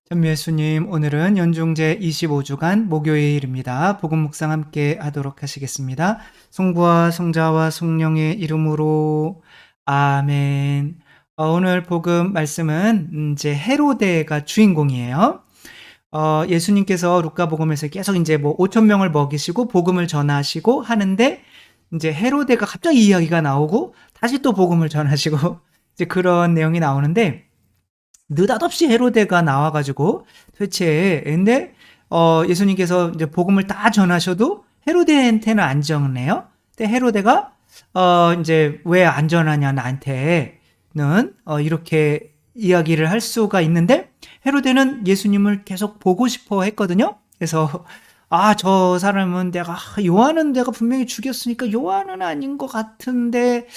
찬미 예수님, 오늘은 연중제 25주간 목요일입니다. 복음 묵상 함께 하도록 하시겠습니다. 성부와 성자와 성령의 이름으로 아멘. 오늘 복음 말씀은 이제 헤로데가 주인공이에요. 예수님께서 루카복음에서 계속 이제 5천 명을 먹이시고 복음을 전하시고 하는데 이제 헤로데가 갑자기 이야기가 나오고 다시 또 복음을 전하시고 이제 그런 내용이 나오는데 느닷없이 헤로데가 나와가지고 도대체 근데 예수님께서 이제 복음을 다 전하셔도 헤로데한테는 안 전해요. 근데 헤로데가 이제 왜 안 전하냐 나한테는 이렇게 이야기를 할 수가 있는데 헤로데는 예수님을 계속 보고 싶어 했거든요. 그래서 저 사람은 요한은 내가 분명히 죽였으니까 요한은 아닌 것 같은데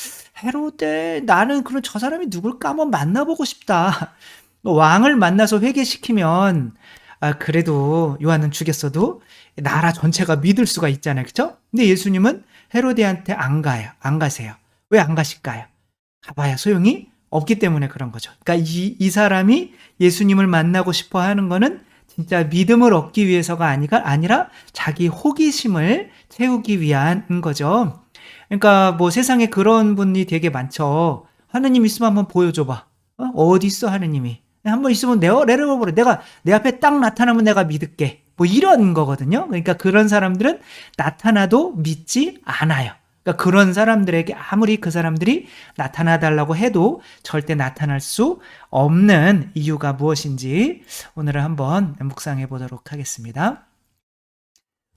헤로데 나는 그럼 저 사람이 누굴까 한번 만나보고 싶다. 왕을 만나서 회개시키면 그래도 요한은 죽였어도 나라 전체가 믿을 수가 있잖아요. 그렇죠? 근데 예수님은 헤로데한테 안 가요. 안 가세요. 왜 안 가실까요? 가봐야 소용이 없기 때문에 그런 거죠. 그러니까 이 사람이 예수님을 만나고 싶어 하는 거는 진짜 믿음을 얻기 위해서가 아니라 자기 호기심을 채우기 위한 거죠. 그러니까 세상에 그런 분이 되게 많죠. 하느님 있으면 한번 보여줘봐. 어디 있어 하느님이? 한번 있으면 내가 내 앞에 딱 나타나면 내가 믿을게. 이런 거거든요. 그러니까 그런 사람들은 나타나도 믿지 않아요. 그러니까 그런 사람들에게 아무리 그 사람들이 나타나 달라고 해도 절대 나타날 수 없는 이유가 무엇인지 오늘은 한번 묵상해 보도록 하겠습니다.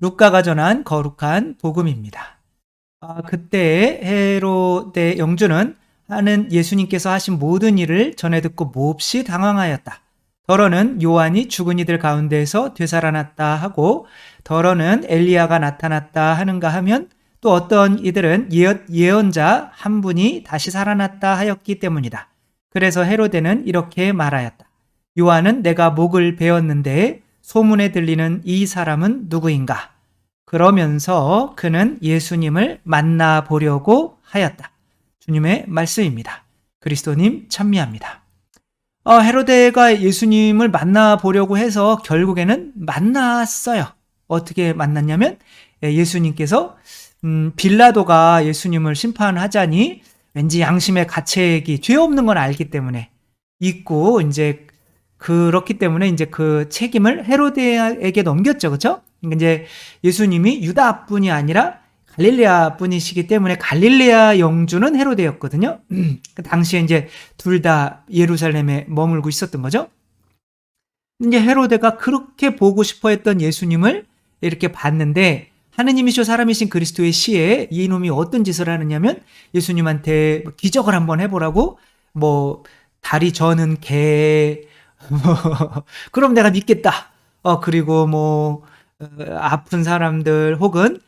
루카가 전한 거룩한 복음입니다. 그때 헤로데 영주는 하는 예수님께서 하신 모든 일을 전해 듣고 몹시 당황하였다. 더러는 요한이 죽은 이들 가운데에서 되살아났다 하고 더러는 엘리야가 나타났다 하는가 하면 또 어떤 이들은 예언자 한 분이 다시 살아났다 하였기 때문이다. 그래서 헤로데는 이렇게 말하였다. 요한은 내가 목을 베었는데 소문에 들리는 이 사람은 누구인가? 그러면서 그는 예수님을 만나보려고 하였다. 주님의 말씀입니다. 그리스도님 찬미합니다. 헤로데가 예수님을 만나보려고 해서 결국에는 만났어요. 어떻게 만났냐면 예수님께서 빌라도가 예수님을 심판하자니 왠지 양심의 가책이 죄 없는 건 알기 때문에 있고 이제 그렇기 때문에 이제 그 책임을 헤로데에게 넘겼죠. 그렇죠? 이제 예수님이 유다 뿐이 아니라 갈릴레아 분이시기 때문에 갈릴레아 영주는 헤로데였거든요. 그 당시에 이제 둘 다 예루살렘에 머물고 있었던 거죠. 이제 헤로데가 그렇게 보고 싶어 했던 예수님을 이렇게 봤는데 하느님이시오 사람이신 그리스도의 시에 이놈이 어떤 짓을 하느냐면 예수님한테 기적을 한번 해보라고 다리 저는 개 그럼 내가 믿겠다. 그리고 아픈 사람들 혹은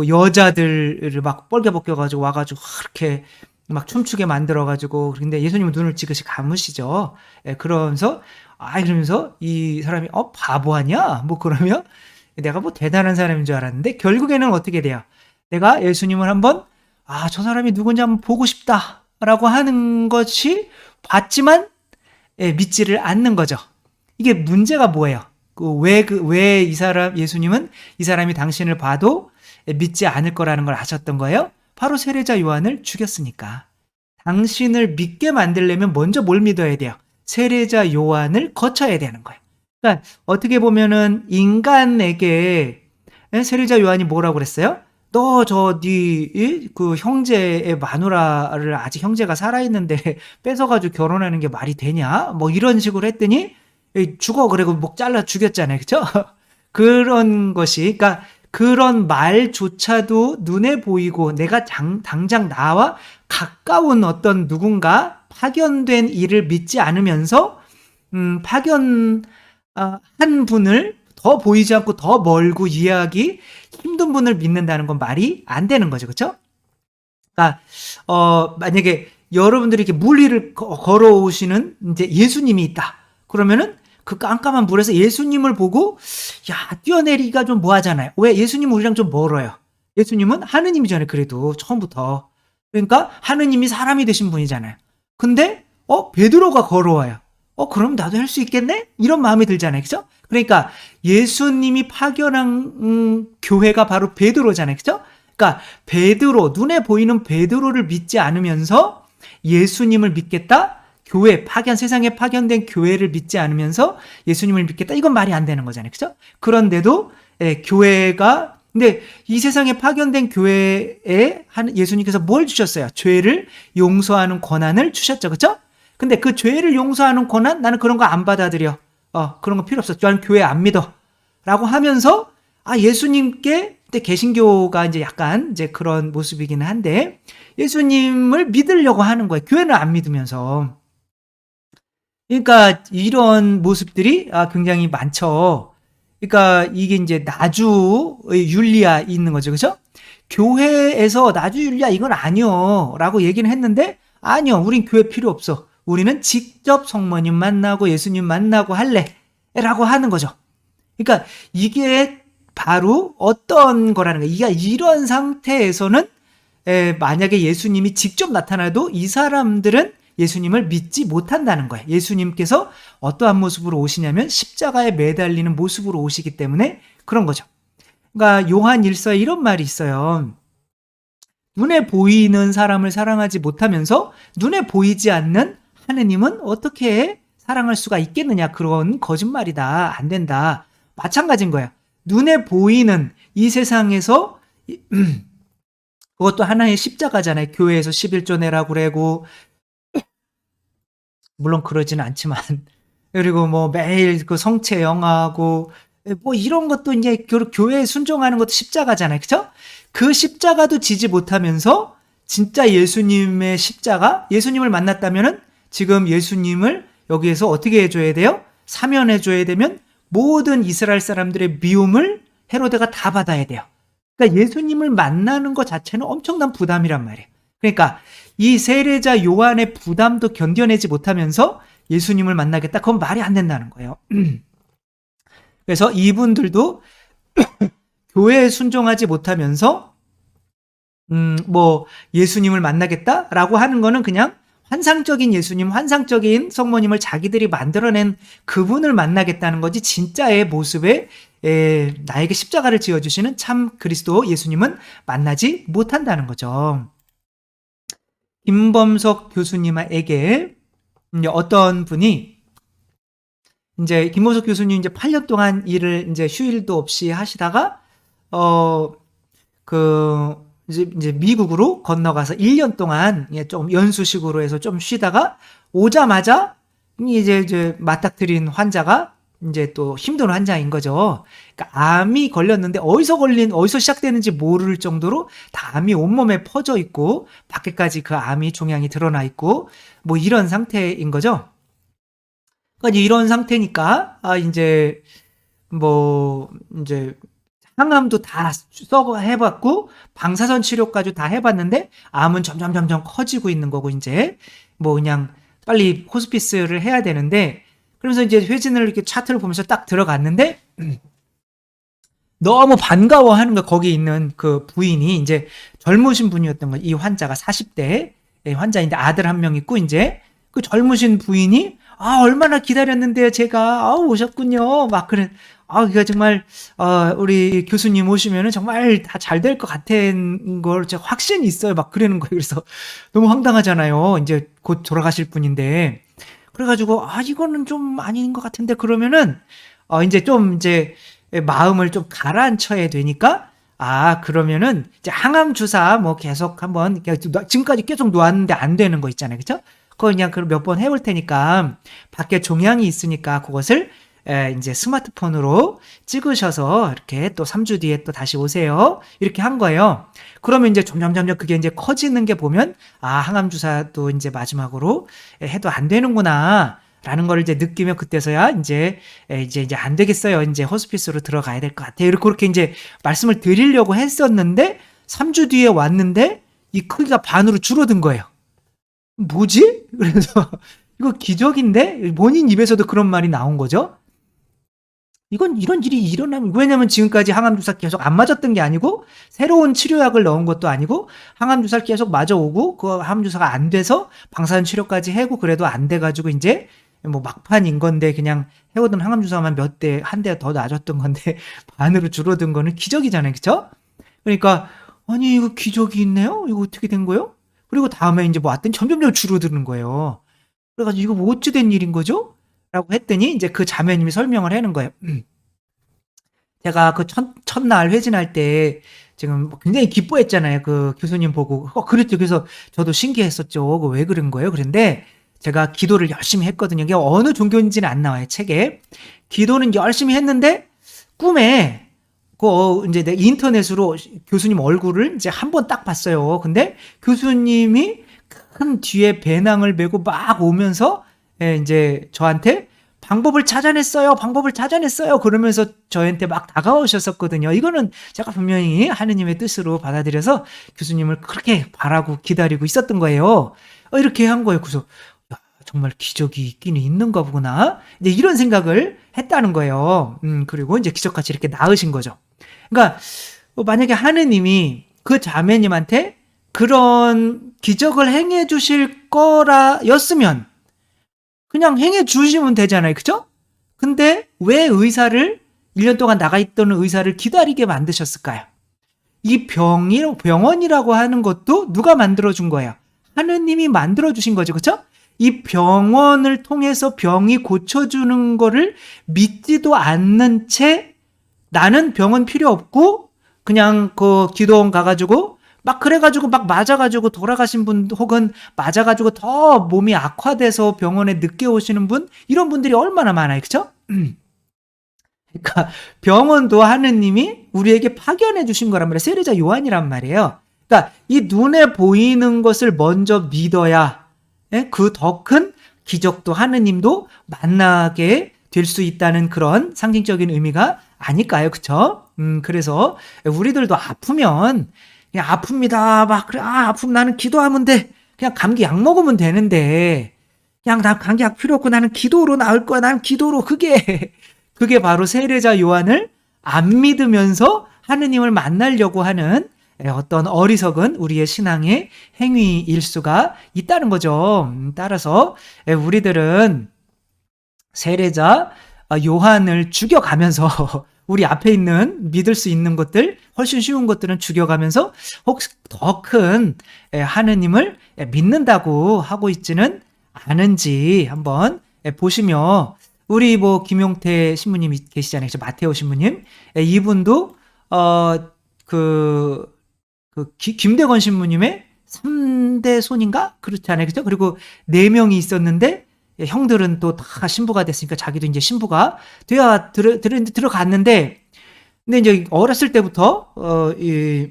여자들을 막 뻘개 벗겨가지고 와가지고 그렇게 막 춤추게 만들어가지고 근데 예수님은 눈을 지그시 감으시죠. 그러면서 그러면서 이 사람이 바보 아니야? 그러면 내가 대단한 사람인 줄 알았는데 결국에는 어떻게 돼요? 내가 예수님을 한번 저 사람이 누군지 한번 보고 싶다라고 하는 것이 봤지만 믿지를 않는 거죠. 이게 문제가 뭐예요? 왜 예수님은 이 사람이 당신을 봐도 믿지 않을 거라는 걸 아셨던 거예요? 바로 세례자 요한을 죽였으니까. 당신을 믿게 만들려면 먼저 뭘 믿어야 돼요? 세례자 요한을 거쳐야 되는 거예요. 그러니까 어떻게 보면은 인간에게 세례자 요한이 뭐라고 그랬어요? 너 그 형제의 마누라를 아직 형제가 살아있는데 뺏어가지고 결혼하는 게 말이 되냐? 이런 식으로 했더니 죽어 그리고 목 잘라 죽였잖아요. 그쵸? 그런 것이 그러니까 그런 말조차도 눈에 보이고 내가 당장 나와 가까운 어떤 누군가 파견된 일을 믿지 않으면서 파견 한 분을 더 보이지 않고 더 멀고 이해하기 힘든 분을 믿는다는 건 말이 안 되는 거죠. 그렇죠? 그러니까 만약에 여러분들이 이렇게 물 위를 걸어오시는 이제 예수님이 있다. 그러면은 그 깜깜한 물에서 예수님을 보고 뛰어내리기가 좀 뭐하잖아요. 왜? 예수님은 우리랑 좀 멀어요. 예수님은 하느님이잖아요. 그래도 처음부터. 그러니까 하느님이 사람이 되신 분이잖아요. 근데 베드로가 걸어와요. 그럼 나도 할 수 있겠네? 이런 마음이 들잖아요. 그죠? 그러니까 예수님이 파견한 교회가 바로 베드로잖아요. 그죠? 그러니까 베드로, 눈에 보이는 베드로를 믿지 않으면서 예수님을 믿겠다? 교회, 세상에 파견된 교회를 믿지 않으면서 예수님을 믿겠다? 이건 말이 안 되는 거잖아요. 그죠? 그런데도 교회가, 근데 이 세상에 파견된 교회에 예수님께서 뭘 주셨어요? 죄를 용서하는 권한을 주셨죠. 그죠? 근데 그 죄를 용서하는 권한? 나는 그런 거 안 받아들여. 그런 거 필요 없어. 나는 교회 안 믿어. 라고 하면서, 예수님께, 근데 개신교가 이제 약간 이제 그런 모습이기는 한데, 예수님을 믿으려고 하는 거예요. 교회는 안 믿으면서. 그러니까 이런 모습들이 굉장히 많죠. 그러니까 이게 이제 나주의 윤리가 있는 거죠. 그죠? 교회에서 나주 윤리야 이건 아니요. 라고 얘기는 했는데, 아니요. 우린 교회 필요 없어. 우리는 직접 성모님 만나고 예수님 만나고 할래. 라고 하는 거죠. 그러니까 이게 바로 어떤 거라는 거예요. 이런 상태에서는 만약에 예수님이 직접 나타나도 이 사람들은 예수님을 믿지 못한다는 거예요. 예수님께서 어떠한 모습으로 오시냐면 십자가에 매달리는 모습으로 오시기 때문에 그런 거죠. 그러니까 요한 1서에 이런 말이 있어요. 눈에 보이는 사람을 사랑하지 못하면서 눈에 보이지 않는 하느님은 어떻게 사랑할 수가 있겠느냐. 그런 거짓말이다. 안 된다. 마찬가지인 거야. 눈에 보이는 이 세상에서 그것도 하나의 십자가잖아요. 교회에서 11조 내라고 그러고 물론 그러지는 않지만 그리고 뭐 매일 그 성체 영하고 뭐 이런 것도 이제 교회에 순종하는 것도 십자가잖아요. 그죠? 그 십자가도 지지 못하면서 진짜 예수님의 십자가, 예수님을 만났다면은 지금 예수님을 여기에서 어떻게 해줘야 돼요? 사면해줘야 되면 모든 이스라엘 사람들의 미움을 헤로데가 다 받아야 돼요. 그러니까 예수님을 만나는 것 자체는 엄청난 부담이란 말이에요. 그러니까 이 세례자 요한의 부담도 견뎌내지 못하면서 예수님을 만나겠다? 그건 말이 안 된다는 거예요. 그래서 이분들도 교회에 순종하지 못하면서 뭐 예수님을 만나겠다라고 하는 거는 그냥 환상적인 예수님, 환상적인 성모님을 자기들이 만들어낸 그분을 만나겠다는 거지 진짜의 모습에 나에게 십자가를 지어주시는 참 그리스도 예수님은 만나지 못한다는 거죠. 김범석 교수님에게 이제 어떤 분이 이제 김범석 교수님 이제 8년 동안 일을 이제 휴일도 없이 하시다가 이제 미국으로 건너가서 1년 동안 좀 연수식으로 해서 좀 쉬다가 오자마자 이제 맞닥뜨린 환자가 이제 또 힘든 환자인 거죠. 그러니까 암이 걸렸는데 어디서 시작되는지 모를 정도로 다 암이 온몸에 퍼져 있고 밖에까지 그 암이 종양이 드러나 있고 뭐 이런 상태인 거죠. 그러니까 이런 상태니까 이제 항암도 다 해봤고 방사선 치료까지 다 해봤는데 암은 점점 커지고 있는 거고 이제 뭐 그냥 빨리 호스피스를 해야 되는데 그러면서 이제 회진을 이렇게 차트를 보면서 딱 들어갔는데 너무 반가워하는 거 거기 있는 그 부인이 이제 젊으신 분이었던 거예요. 이 환자가 40대 환자인데 아들 한 명 있고 이제 그 젊으신 부인이 얼마나 기다렸는데요 제가 오셨군요 막 그래 그러니까 정말 우리 교수님 오시면은 정말 다 잘 될 것 같은 걸 제가 확신이 있어요 막 그러는 거예요. 그래서 너무 황당하잖아요. 이제 곧 돌아가실 분인데 그래가지고 이거는 좀 아닌 것 같은데 그러면은 이제 마음을 좀 가라앉혀야 되니까 그러면은 이제 항암 주사 뭐 계속 한번 지금까지 계속 놓았는데 안 되는 거 있잖아요. 그죠? 그거 그냥 몇 번 해볼 테니까 밖에 종양이 있으니까 그것을 이제 스마트폰으로 찍으셔서 이렇게 또 3주 뒤에 또 다시 오세요. 이렇게 한 거예요. 그러면 이제 점점 그게 이제 커지는 게 보면 항암 주사도 이제 마지막으로 해도 안 되는구나. 라는 걸 이제 느끼면 그때서야 이제 안 되겠어요. 이제 호스피스로 들어가야 될 것 같아요. 그렇게 이제 말씀을 드리려고 했었는데 3주 뒤에 왔는데 이 크기가 반으로 줄어든 거예요. 뭐지? 그래서 이거 기적인데 본인 입에서도 그런 말이 나온 거죠. 이런 일이 일어나면 왜냐면 지금까지 항암 주사 계속 안 맞았던 게 아니고 새로운 치료약을 넣은 것도 아니고 항암 주사를 계속 맞아오고 그 항암 주사가 안 돼서 방사선 치료까지 하고 그래도 안 돼가지고 이제 뭐 막판인 건데 그냥 해오던 항암 주사만 한 대 더 놔줬던 건데 반으로 줄어든 거는 기적이잖아요, 그쵸? 그러니까 아니 이거 기적이 있네요. 이거 어떻게 된 거예요? 그리고 다음에 이제 뭐 왔더니 점점점 줄어드는 거예요. 그래가지고 이거 뭐 어찌 된 일인 거죠? 라고 했더니 이제 그 자매님이 설명을 하는 거예요. 제가 그 첫날 회진할 때 지금 굉장히 기뻐했잖아요. 그 교수님 보고. 그랬죠. 그래서 저도 신기했었죠. 왜 그런 거예요? 그런데 제가 기도를 열심히 했거든요. 이게 어느 종교인지는 안 나와요, 책에. 기도는 열심히 했는데 꿈에 이제 내 인터넷으로 교수님 얼굴을 이제 한 번 딱 봤어요. 근데 교수님이 큰 뒤에 배낭을 메고 막 오면서 이제 저한테 방법을 찾아냈어요. 방법을 찾아냈어요. 그러면서 저한테 막 다가오셨었거든요. 이거는 제가 분명히 하느님의 뜻으로 받아들여서 교수님을 그렇게 바라고 기다리고 있었던 거예요. 이렇게 한 거예요. 그래서 야, 정말 기적이 있기는 있는가 보구나. 이제 이런 생각을 했다는 거예요. 그리고 이제 기적같이 이렇게 나으신 거죠. 그러니까 만약에 하느님이 그 자매님한테 그런 기적을 행해 주실 거라였으면 그냥 행해 주시면 되잖아요. 그죠? 근데 왜 1년 동안 나가 있던 의사를 기다리게 만드셨을까요? 이 병원이라고 하는 것도 누가 만들어준 거예요? 하느님이 만들어주신 거죠. 그쵸? 이 병원을 통해서 병이 고쳐주는 거를 믿지도 않는 채 나는 병원 필요 없고 그냥 그 기도원 가가지고 막 그래가지고 막 맞아가지고 돌아가신 분 혹은 맞아가지고 더 몸이 악화돼서 병원에 늦게 오시는 분 이런 분들이 얼마나 많아요. 그쵸? 그러니까 병원도 하느님이 우리에게 파견해 주신 거란 말이에요. 세례자 요한이란 말이에요. 그러니까 이 눈에 보이는 것을 먼저 믿어야 그 더 큰 기적도 하느님도 만나게 될 수 있다는 그런 상징적인 의미가 아닐까요? 그쵸? 그래서 우리들도 아프면 그냥 아픕니다. 막 그래 아프면 나는 기도하면 돼. 그냥 감기 약 먹으면 되는데 그냥 나 감기 약 필요 없고 나는 기도로 나을 거야. 나는 기도로 그게 바로 세례자 요한을 안 믿으면서 하느님을 만나려고 하는 어떤 어리석은 우리의 신앙의 행위일 수가 있다는 거죠. 따라서 우리들은 세례자 요한을 죽여가면서 우리 앞에 있는 믿을 수 있는 것들 훨씬 쉬운 것들은 죽여가면서 혹시 더 큰 하느님을 믿는다고 하고 있지는 않은지 한번 보시며 우리 뭐 김용태 신부님 계시잖아요. 마테오 신부님 이분도 김대건 신부님의 3대 손인가 그렇지 않아요. 그죠? 그리고 4명이 있었는데 형들은 또 다 신부가 됐으니까 자기도 이제 신부가 되어 들어갔는데 근데 이제 어렸을 때부터 이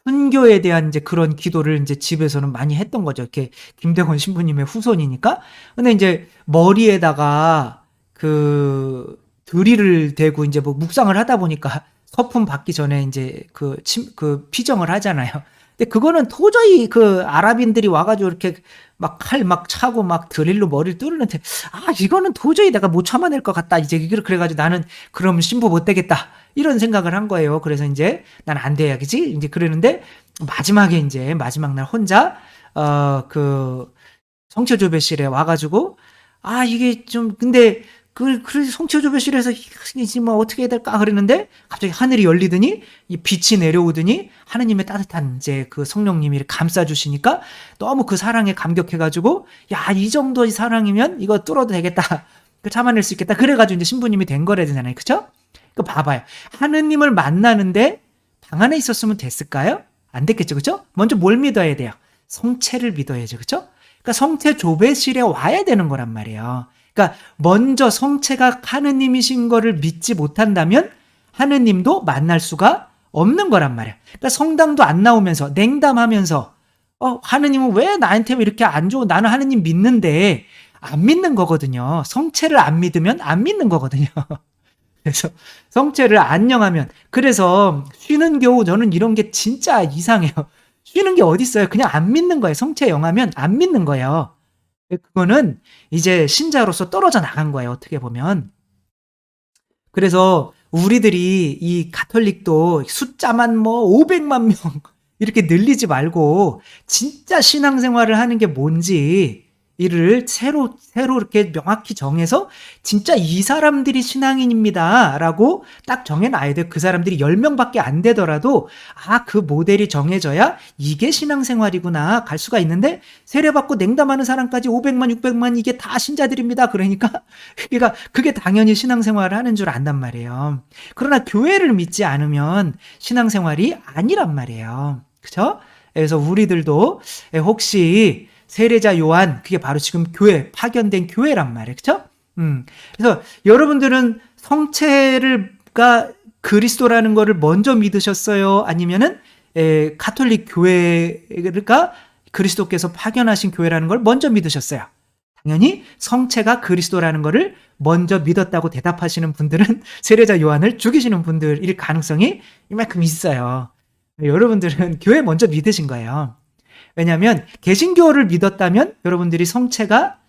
순교에 대한 이제 그런 기도를 이제 집에서는 많이 했던 거죠. 이렇게 김대건 신부님의 후손이니까. 근데 이제 머리에다가 그 드릴을 대고 이제 뭐 묵상을 하다 보니까 서품 받기 전에 이제 그 피정을 하잖아요. 근데 그거는 도저히 그 아랍인들이 와가지고 이렇게 막 칼 막 차고 막 드릴로 머리를 뚫는데 이거는 도저히 내가 못 참아낼 것 같다. 이제 그래가지고 나는 그럼 신부 못 되겠다. 이런 생각을 한 거예요. 그래서 이제 난 안 돼야겠지. 이제 그러는데 마지막에 이제 마지막 날 혼자 그 성처조배실에 와가지고 이게 좀 근데 그 성처조배실에서 이제 뭐 어떻게 해야 될까 그랬는데 갑자기 하늘이 열리더니 이 빛이 내려오더니 하느님의 따뜻한 이제 그 성령님이 이렇게 감싸주시니까 너무 그 사랑에 감격해가지고 이 정도의 사랑이면 이거 뚫어도 되겠다. 참아낼 수 있겠다. 그래가지고 이제 신부님이 된 거라잖아요. 그쵸? 그 봐봐요. 하느님을 만나는데 방 안에 있었으면 됐을까요? 안 됐겠죠. 그쵸? 먼저 뭘 믿어야 돼요? 성체를 믿어야죠. 그쵸? 그러니까 성체 조배실에 와야 되는 거란 말이에요. 그러니까 먼저 성체가 하느님이신 거를 믿지 못한다면 하느님도 만날 수가 없는 거란 말이에요. 그러니까 성당도 안 나오면서 냉담하면서 하느님은 왜 나한테 이렇게 안 좋아? 나는 하느님 믿는데 안 믿는 거거든요. 성체를 안 믿으면 안 믿는 거거든요. 그래서 성체를 안녕하면 그래서 쉬는 겨우 저는 이런 게 진짜 이상해요. 쉬는 게 어디 있어요? 그냥 안 믿는 거예요. 성체 영하면 안 믿는 거예요. 그거는 이제 신자로서 떨어져 나간 거예요. 어떻게 보면. 그래서 우리들이 이 가톨릭도 숫자만 뭐 500만 명 이렇게 늘리지 말고 진짜 신앙생활을 하는 게 뭔지 이를 새로 이렇게 명확히 정해서 진짜 이 사람들이 신앙인입니다라고 딱 정해놔야 돼요. 그 사람들이 10명밖에 안 되더라도 그 모델이 정해져야 이게 신앙생활이구나 갈 수가 있는데, 세례받고 냉담하는 사람까지 500만 600만 이게 다 신자들입니다. 그러니까 그게 당연히 신앙생활을 하는 줄 안단 말이에요. 그러나 교회를 믿지 않으면 신앙생활이 아니란 말이에요. 그렇죠? 그래서 우리들도 혹시 세례자 요한, 그게 바로 지금 교회, 파견된 교회란 말이에요. 그쵸? 그래서 여러분들은 성체가 그리스도라는 거를 먼저 믿으셨어요? 아니면은, 가톨릭 교회가 그리스도께서 파견하신 교회라는 걸 먼저 믿으셨어요? 당연히 성체가 그리스도라는 거를 먼저 믿었다고 대답하시는 분들은 세례자 요한을 죽이시는 분들일 가능성이 이만큼 있어요. 여러분들은 교회 먼저 믿으신 거예요. 왜냐하면 개신교를 믿었다면 여러분들이 성체가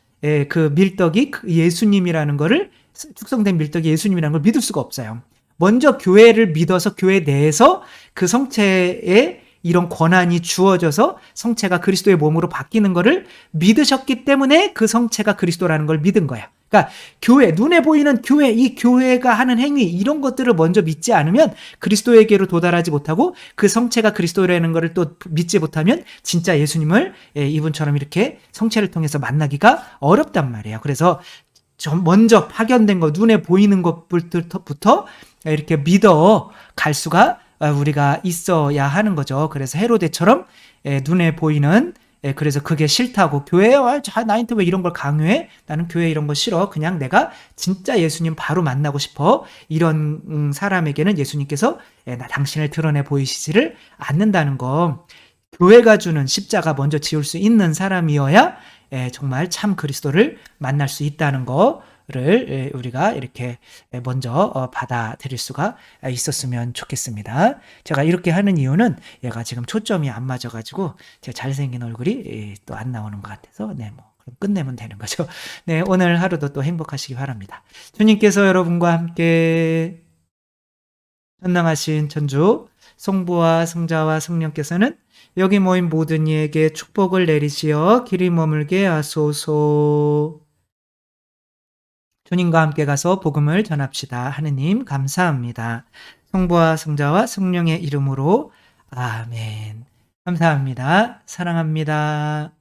그 밀떡이 예수님이라는 거를, 축성된 밀떡이 예수님이라는 걸 믿을 수가 없어요. 먼저 교회를 믿어서 교회 내에서 그 성체의 이런 권한이 주어져서 성체가 그리스도의 몸으로 바뀌는 거를 믿으셨기 때문에 그 성체가 그리스도라는 걸 믿은 거예요. 그러니까 교회, 눈에 보이는 교회, 이 교회가 하는 행위, 이런 것들을 먼저 믿지 않으면 그리스도에게로 도달하지 못하고, 그 성체가 그리스도라는 것을 또 믿지 못하면 진짜 예수님을 이분처럼 이렇게 성체를 통해서 만나기가 어렵단 말이에요. 그래서 먼저 파견된 거, 눈에 보이는 것부터 이렇게 믿어 갈 수가 우리가 있어야 하는 거죠. 그래서 헤로데처럼 눈에 보이는, 그래서 그게 싫다고, 교회에 나한테 왜 이런 걸 강요해? 나는 교회 이런 거 싫어. 그냥 내가 진짜 예수님 바로 만나고 싶어. 이런 사람에게는 예수님께서 나 당신을 드러내 보이시지를 않는다는 거. 교회가 주는 십자가 먼저 지울 수 있는 사람이어야 정말 참 그리스도를 만날 수 있다는 거를 우리가 이렇게 먼저 받아들일 수가 있었으면 좋겠습니다. 제가 이렇게 하는 이유는 얘가 지금 초점이 안 맞아가지고 제가 잘생긴 얼굴이 또 안 나오는 것 같아서, 그럼 끝내면 되는 거죠. 네, 오늘 하루도 또 행복하시기 바랍니다. 주님께서 여러분과 함께 전능하신 천주 성부와 성자와 성령께서는 여기 모인 모든 이에게 축복을 내리시어 길이 머물게 하소서. 주님과 함께 가서 복음을 전합시다. 하느님 감사합니다. 성부와 성자와 성령의 이름으로 아멘. 감사합니다. 사랑합니다.